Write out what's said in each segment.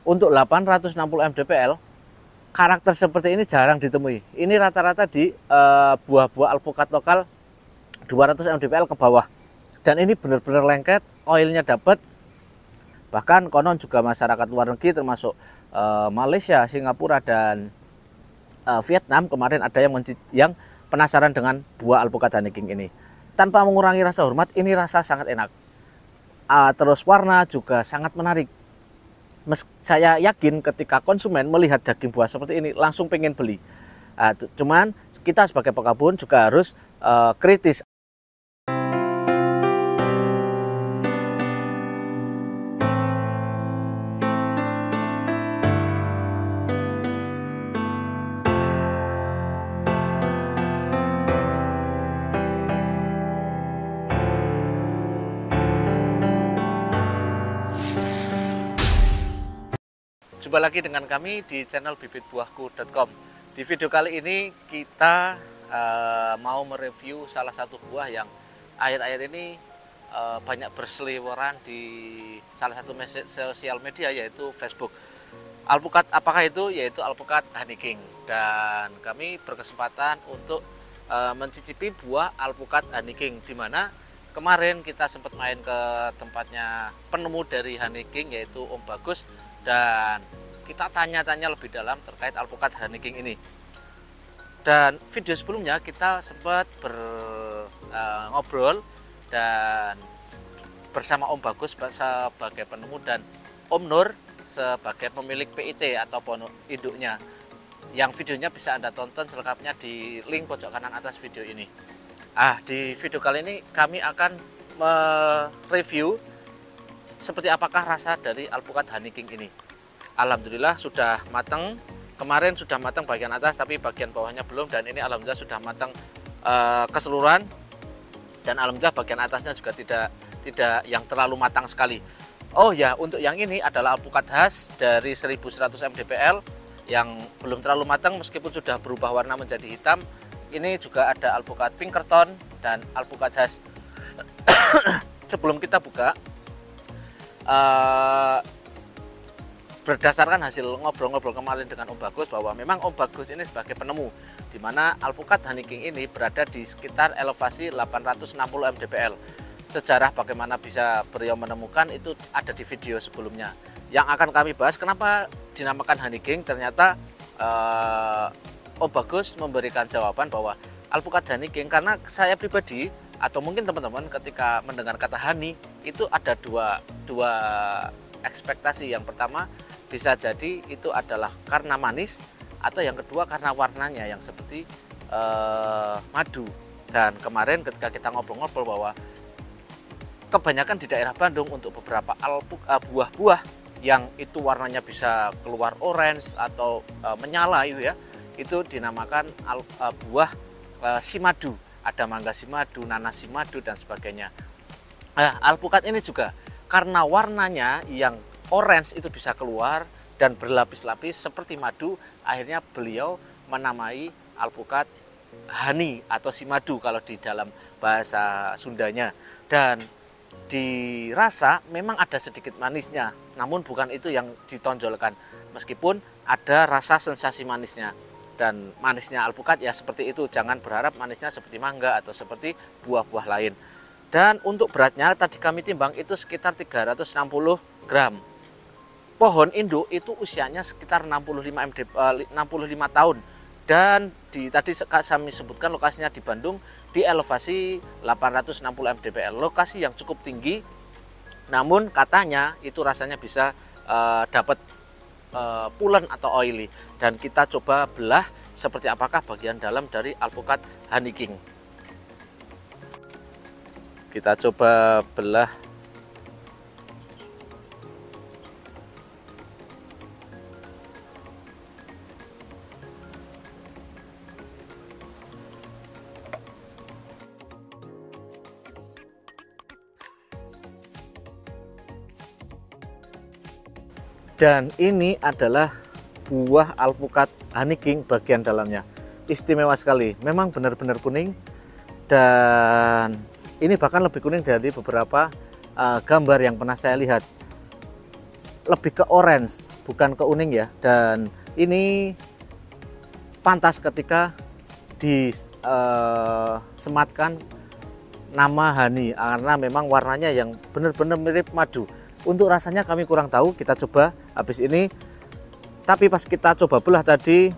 untuk 860 mdpl, karakter seperti ini jarang ditemui. Ini rata-rata di buah-buah alpukat lokal 200 mdpl ke bawah. Dan ini benar-benar lengket, oilnya dapat. Bahkan konon juga masyarakat luar negeri termasuk Malaysia, Singapura, dan Vietnam kemarin ada yang penasaran dengan buah alpukat Honey King ini. Tanpa mengurangi rasa hormat, ini rasa sangat enak. Terus warna juga sangat menarik. Saya yakin ketika konsumen melihat daging buah seperti ini langsung pengen beli. Cuman kita sebagai pekebun juga harus kritis. Jumpa lagi dengan kami di channel bibitbuahku.com. Di video kali ini kita mau mereview salah satu buah yang akhir-akhir ini banyak berseliweran di salah satu sosial media, yaitu Facebook. Alpukat apakah itu? Yaitu alpukat Honey King. Dan kami berkesempatan untuk mencicipi buah alpukat Honey King, di mana kemarin kita sempat main ke tempatnya penemu dari Honey King, yaitu Om Bagus, dan kita tanya-tanya lebih dalam terkait alpukat Honey King ini. Dan video sebelumnya kita sempat ngobrol dan bersama Om Bagus sebagai penemu dan Om Nur sebagai pemilik PIT atau pohon induknya, yang videonya bisa Anda tonton selengkapnya di link pojok kanan atas video ini. Di video kali ini kami akan mereview seperti apakah rasa dari alpukat Honey King ini. Alhamdulillah sudah matang. Kemarin sudah matang bagian atas, tapi bagian bawahnya belum. Dan ini alhamdulillah sudah matang keseluruhan. Dan alhamdulillah bagian atasnya juga tidak yang terlalu matang sekali. Oh ya, untuk yang ini adalah alpukat khas dari 1100 mdpl yang belum terlalu matang meskipun sudah berubah warna menjadi hitam. Ini juga ada alpukat Pinkerton dan alpukat khas. Sebelum kita buka, berdasarkan hasil ngobrol-ngobrol kemarin dengan Om Bagus, bahwa memang Om Bagus ini sebagai penemu, di mana alpukat Honey King ini berada di sekitar elevasi 860 mdpl. Sejarah bagaimana bisa beliau menemukan itu ada di video sebelumnya. Yang akan kami bahas kenapa dinamakan Honey King, ternyata Om Bagus memberikan jawaban bahwa alpukat Honey King, karena saya pribadi atau mungkin teman-teman ketika mendengar kata honey itu ada dua ekspektasi. Yang pertama bisa jadi itu adalah karena manis, atau yang kedua karena warnanya yang seperti madu. Dan kemarin ketika kita ngobrol-ngobrol bahwa kebanyakan di daerah Bandung untuk beberapa buah-buah yang itu warnanya bisa keluar orange atau menyala itu dinamakan buah simadu. Ada mangga simadu, nanas simadu, dan sebagainya. Alpukat ini juga karena warnanya yang orange itu bisa keluar dan berlapis-lapis seperti madu, akhirnya beliau menamai alpukat honey atau simadu kalau di dalam bahasa Sundanya. Dan dirasa memang ada sedikit manisnya, namun bukan itu yang ditonjolkan, meskipun ada rasa sensasi manisnya. Dan manisnya alpukat ya seperti itu, jangan berharap manisnya seperti mangga atau seperti buah-buah lain. Dan untuk beratnya tadi kami timbang itu sekitar 360 gram. Pohon induk itu usianya sekitar 65 tahun. Dan tadi kami sebutkan lokasinya di Bandung di elevasi 860 mdpl, lokasi yang cukup tinggi. Namun katanya itu rasanya bisa dapat pulen atau oily. Dan kita coba belah seperti apakah bagian dalam dari alpukat Honey King. Kita coba belah. Dan ini adalah buah alpukat Honey King bagian dalamnya. Istimewa sekali, memang benar-benar kuning. Dan ini bahkan lebih kuning dari beberapa gambar yang pernah saya lihat. lebih ke orange, bukan ke kuning ya. Dan ini pantas ketika disematkan nama honey, karena memang warnanya yang benar-benar mirip madu. Untuk rasanya kami kurang tahu, kita coba habis ini. Tapi pas kita coba belah tadi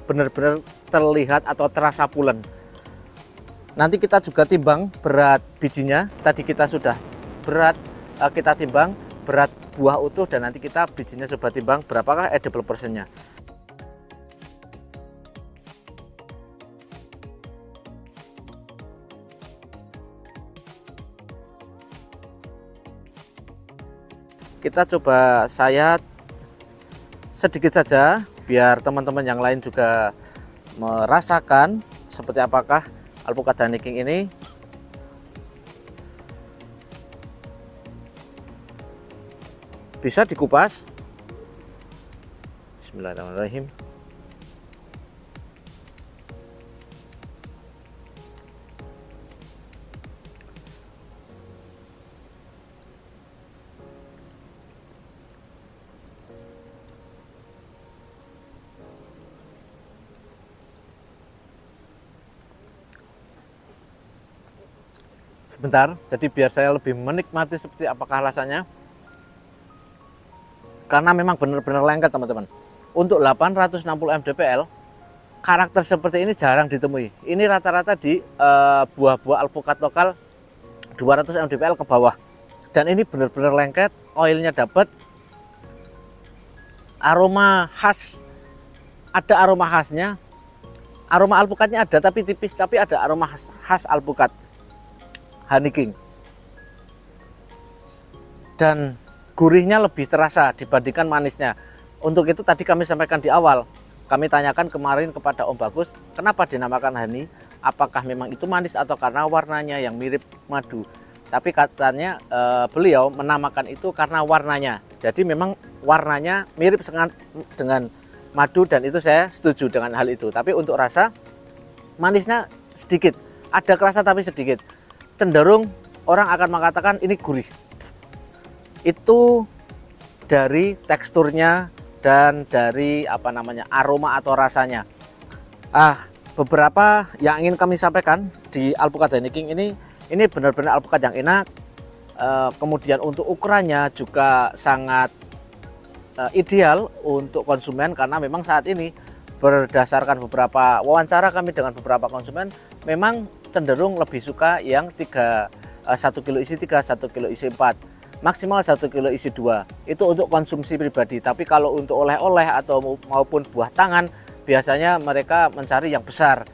benar-benar terlihat atau terasa pulen. Nanti kita juga timbang berat bijinya. Tadi kita sudah kita timbang berat buah utuh, dan nanti kita bijinya coba timbang berapakah edible portionnya. Kita coba sayat sedikit saja biar teman-teman yang lain juga merasakan seperti apakah alpukat Honey King ini. Bisa dikupas. Bismillahirrahmanirrahim. Sebentar, jadi biar saya lebih menikmati seperti apakah rasanya. Karena memang benar-benar lengket teman-teman. Untuk 860 mdpl, karakter seperti ini jarang ditemui. Ini rata-rata di buah-buah alpukat lokal 200 mdpl ke bawah. Dan ini benar-benar lengket, oilnya dapat, aroma khas, ada aroma khasnya. Aroma alpukatnya ada tapi tipis, tapi ada aroma khas alpukat Honey King. Dan gurihnya lebih terasa dibandingkan manisnya. Untuk itu tadi kami sampaikan di awal, kami tanyakan kemarin kepada Om Bagus, kenapa dinamakan honey? Apakah memang itu manis atau karena warnanya yang mirip madu? Tapi katanya beliau menamakan itu karena warnanya. Jadi memang warnanya mirip dengan madu, dan itu saya setuju dengan hal itu. Tapi untuk rasa, manisnya sedikit, ada kerasa tapi sedikit. Cenderung orang akan mengatakan ini gurih. Itu dari teksturnya dan dari aroma atau rasanya. Beberapa yang ingin kami sampaikan di alpukat Honey King ini benar-benar alpukat yang enak. Kemudian untuk ukurannya juga sangat ideal untuk konsumen, karena memang saat ini berdasarkan beberapa wawancara kami dengan beberapa konsumen, memang cenderung lebih suka yang 1 kilo isi 3, 1 kilo isi 4, maksimal 1 kilo isi 2. Itu untuk konsumsi pribadi. Tapi kalau untuk oleh-oleh atau maupun buah tangan, biasanya mereka mencari yang besar.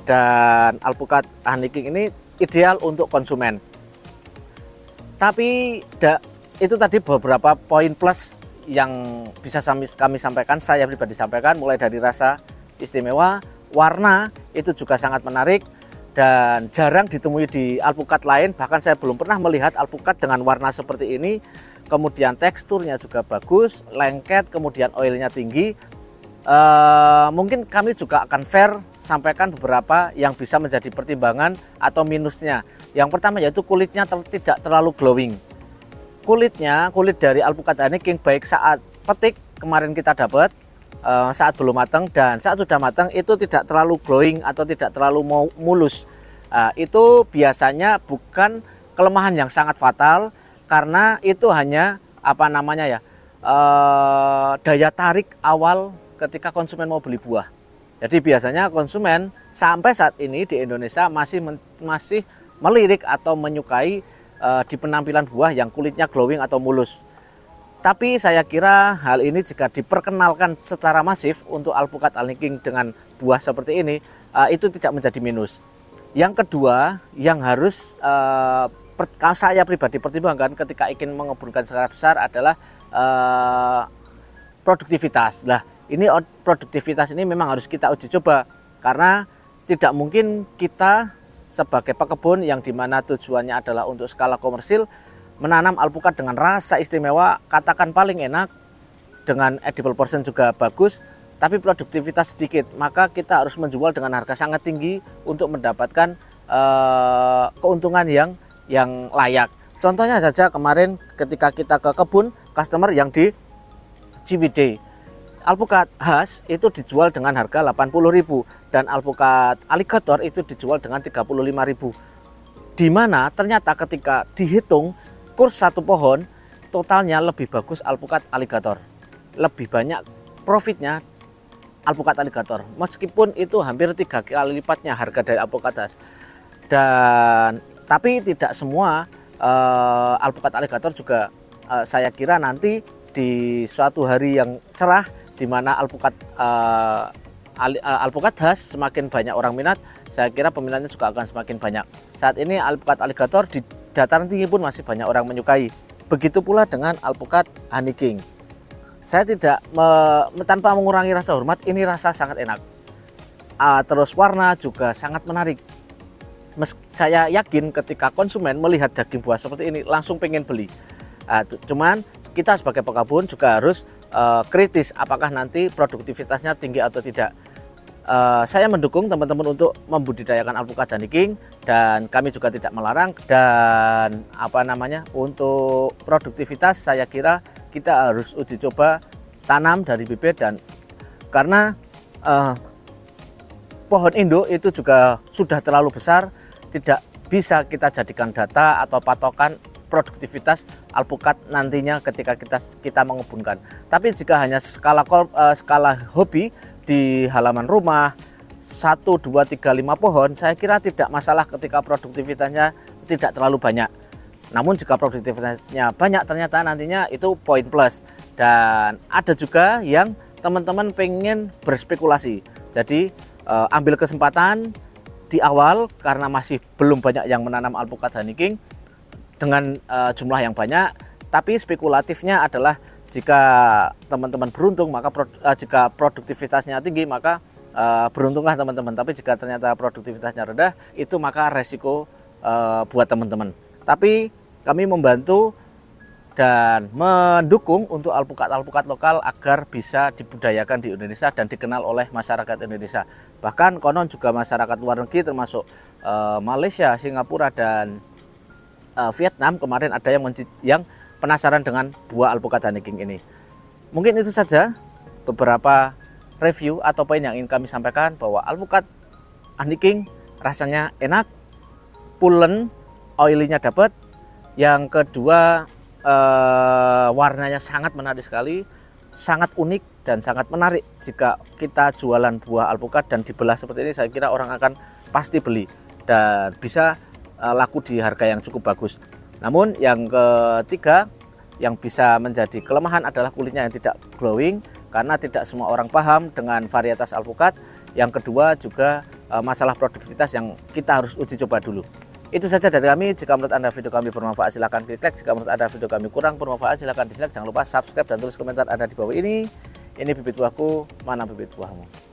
Dan alpukat Honey King ini ideal untuk konsumen. Tapi itu tadi beberapa poin plus yang bisa kami sampaikan, saya pribadi sampaikan, mulai dari rasa istimewa, warna itu juga sangat menarik dan jarang ditemui di alpukat lain. Bahkan saya belum pernah melihat alpukat dengan warna seperti ini. Kemudian teksturnya juga bagus, lengket, kemudian oilnya tinggi. Mungkin kami juga akan fair sampaikan beberapa yang bisa menjadi pertimbangan atau minusnya. Yang pertama yaitu kulitnya tidak terlalu glowing. Kulit dari alpukat Honey King baik saat petik kemarin kita dapat, saat belum matang dan saat sudah matang itu tidak terlalu glowing atau tidak terlalu mulus. Itu biasanya bukan kelemahan yang sangat fatal, karena itu hanya daya tarik awal ketika konsumen mau beli buah. Jadi biasanya konsumen sampai saat ini di Indonesia masih melirik atau menyukai di penampilan buah yang kulitnya glowing atau mulus. Tapi saya kira hal ini jika diperkenalkan secara masif untuk alpukat Honey King dengan buah seperti ini, itu tidak menjadi minus. Yang kedua yang harus saya pribadi pertimbangkan ketika ingin mengembangkan skala besar adalah produktivitas. Nah, ini produktivitas ini memang harus kita uji coba, karena tidak mungkin kita sebagai pekebun yang dimana tujuannya adalah untuk skala komersil menanam alpukat dengan rasa istimewa, katakan paling enak, dengan edible portion juga bagus, tapi produktivitas sedikit, maka kita harus menjual dengan harga sangat tinggi untuk mendapatkan keuntungan yang layak. Contohnya saja kemarin ketika kita ke kebun, customer yang di Ciwidey. Alpukat khas itu dijual dengan harga 80.000 dan alpukat alligator itu dijual dengan 35.000. Di mana ternyata ketika dihitung kurs satu pohon totalnya lebih bagus alpukat alligator. Lebih banyak profitnya alpukat alligator. Meskipun itu hampir 3 kali lipatnya harga dari alpukat khas. Dan tapi tidak semua alpukat alligator juga saya kira nanti di suatu hari yang cerah di mana alpukat khas semakin banyak orang minat, saya kira peminatnya juga akan semakin banyak. Saat ini alpukat alligator di dataran tinggi pun masih banyak orang menyukai. Begitu pula dengan alpukat honey king. Saya tidak tanpa mengurangi rasa hormat, ini rasa sangat enak. Terus warna juga sangat menarik. Saya yakin ketika konsumen melihat daging buah seperti ini langsung pengen beli. Cuman kita sebagai pekebun juga harus kritis apakah nanti produktivitasnya tinggi atau tidak. Saya mendukung teman-teman untuk membudidayakan alpukat honey king dan kami juga tidak melarang. Dan untuk produktivitas saya kira kita harus uji coba tanam dari bibit, dan karena pohon induk itu juga sudah terlalu besar, tidak bisa kita jadikan data atau patokan produktivitas alpukat nantinya ketika kita mengembunkan. Tapi jika hanya skala hobi di halaman rumah 1, 2, 3, 5 pohon, saya kira tidak masalah ketika produktivitasnya tidak terlalu banyak. Namun jika produktivitasnya banyak ternyata nantinya itu poin plus. Dan ada juga yang teman-teman pengen berspekulasi. Jadi ambil kesempatan di awal karena masih belum banyak yang menanam alpukat honey king dengan jumlah yang banyak, tapi spekulatifnya adalah jika teman-teman beruntung maka jika produktivitasnya tinggi maka beruntunglah teman-teman. Tapi jika ternyata produktivitasnya rendah itu maka resiko buat teman-teman. Tapi kami membantu dan mendukung untuk alpukat-alpukat lokal agar bisa dibudayakan di Indonesia dan dikenal oleh masyarakat Indonesia. Bahkan konon juga masyarakat luar negeri termasuk Malaysia, Singapura, dan Vietnam kemarin ada yang penasaran dengan buah alpukat honey king ini. Mungkin itu saja beberapa review atau poin yang ingin kami sampaikan, bahwa alpukat honey king rasanya enak, pulen, oily-nya dapat. Yang kedua warnanya sangat menarik sekali, sangat unik dan sangat menarik. Jika kita jualan buah alpukat dan dibelah seperti ini, saya kira orang akan pasti beli dan bisa laku di harga yang cukup bagus. Namun yang ketiga yang bisa menjadi kelemahan adalah kulitnya yang tidak glowing, karena tidak semua orang paham dengan varietas alpukat. Yang kedua juga masalah produktivitas yang kita harus uji coba dulu. Itu saja dari kami. Jika menurut Anda video kami bermanfaat silahkan klik like. Jika menurut Anda video kami kurang bermanfaat silahkan dislike. Jangan lupa subscribe dan tulis komentar Anda di bawah ini. Ini bibit buahku, mana bibit buahmu.